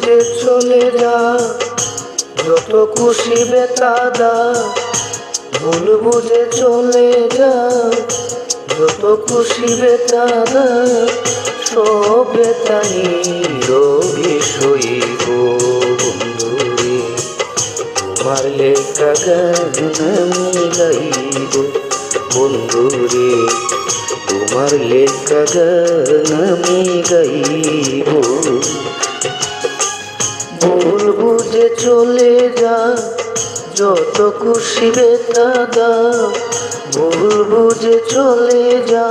বুঝে চলে যা, যত খুশি বেতাদা। ভুল বুঝে চলে যা, যত খুশি বেতাদা। সব বেতানি বিষয় গো বন্ধুরে, তোমার লেখা গান আমি গাইব বন্ধুরে, তোমার লেখা গান আমি গাইব। ভুল বুঝে চলে যা, যত খুশি বেতাদা। ভুল বুঝে চলে যা,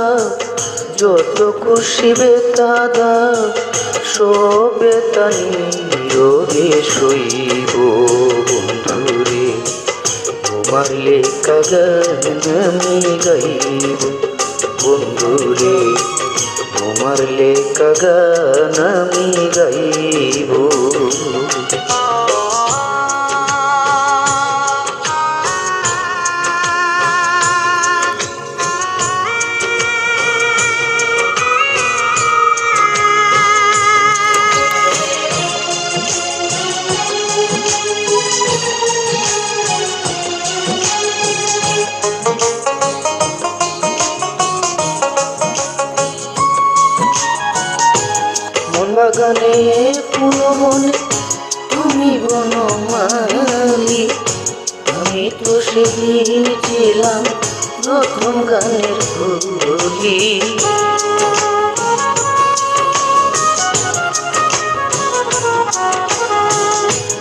যত খুশি বেতাদা। সব বেতানি সইব বন্ধুরে, তোমার লেখা গান আমি গাইব বন্ধুরে, তোমার লেখা গান আমি গাইব। বাগানে ফুল বনে তুমি বনমালী, আমি তো সেদিন ছিলাম প্রথম গানের কলি।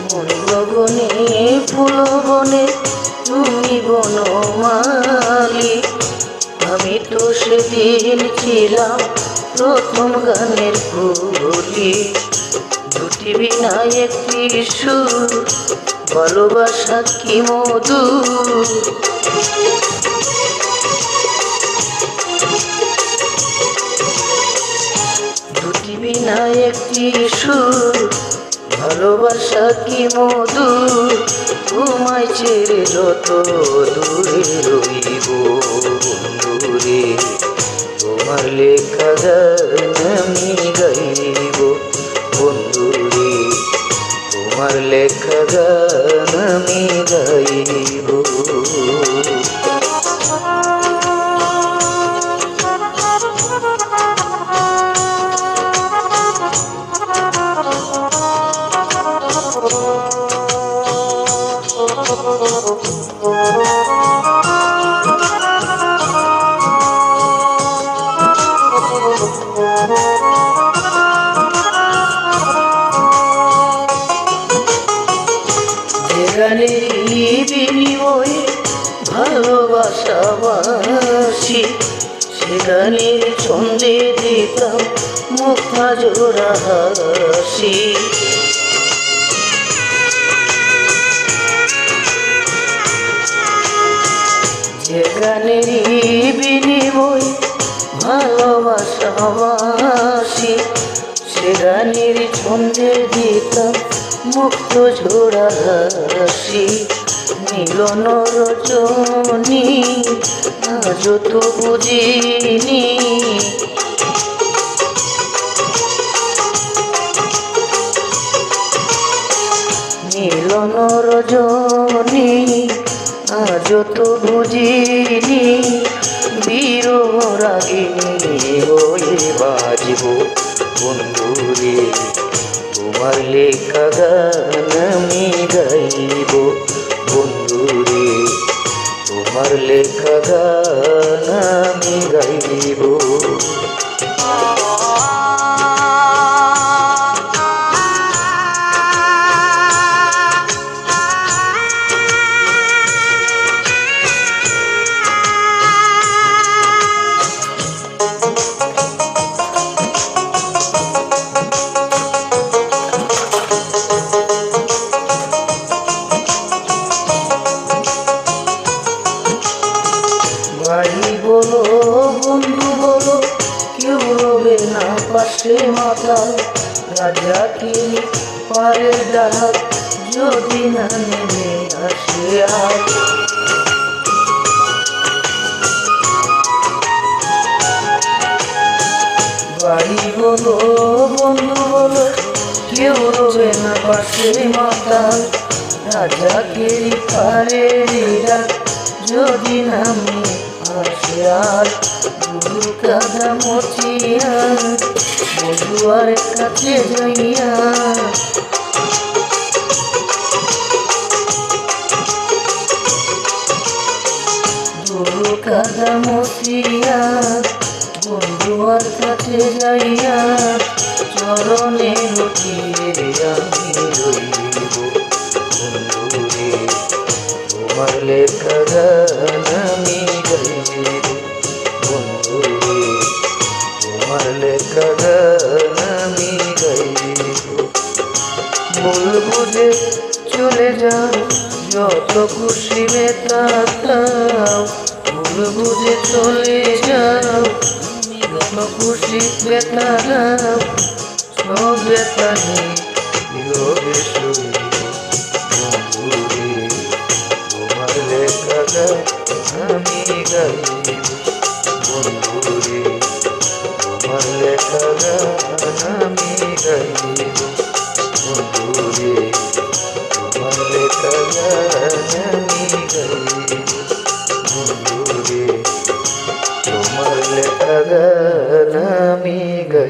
মন গগনে ফুল বনে তুমি বনমালী, আমি তো সেদিন ছিলাম প্রথম গানের কলি। দুটি বিনা একটি সুর, ভালোবাসা কি মধু। দুটি বিনা একটি সুর, ভালোবাসা কি মধু। তোমায় ছেড়ে যত দূরে রইব বন্ধুরে, তোমার লেখা গান আমি গাইব বন্ধুরে, তোমার লেখা গান আমি গাইব। গানের বিনিময়ে ভালোবাসাবাসি, সে গানের ছন্দে দিতাম মুক্তা জোড়া হাসি। যে গানের বিনিময়ে ভালোবাসাবাসি, সে গানের ছন্দে দিতাম মুক্ত ঝোড়া হাসি। মিলন রজনী আজ তো বুঝিনি, মিলন রজনী আজ তো বুঝিনি। বিরহ রাগিনী হয়ে বাজব বন্ধুরে, তোমার লেখা গান আমি গাইব বন্ধুরে, তোমার লেখা গান আমি গাইব। ভাই বলো বন্ধু বলো, কেউ রবে না পাশে মাথা। রাজা কি পারে ডাক, যদি না নেমে আসে আজ। ভাই বলো বন্ধু বলো, কেউ রবে না পাশে মাতাল রাজাকেরই পারে রাত যদি নামে আসে আর দুলু কাদা মচিয়া বধুয়ার কাছে যাইয়া দুলু কাদা মচিয়া বন্ধুয়ার কাছে যাইয়া চরণে লুটিয়ে আমি রইব বন্ধুরে তোমার লেখা গান আমি গাইব বন্ধুরে তোমার লেখা গান আমি গাইব বলবো যে চলে যাও যত খুশি বেতা দাও বলবো যে চলে যাও যত খুশি বেতা দাও সব বেতা নিয়ে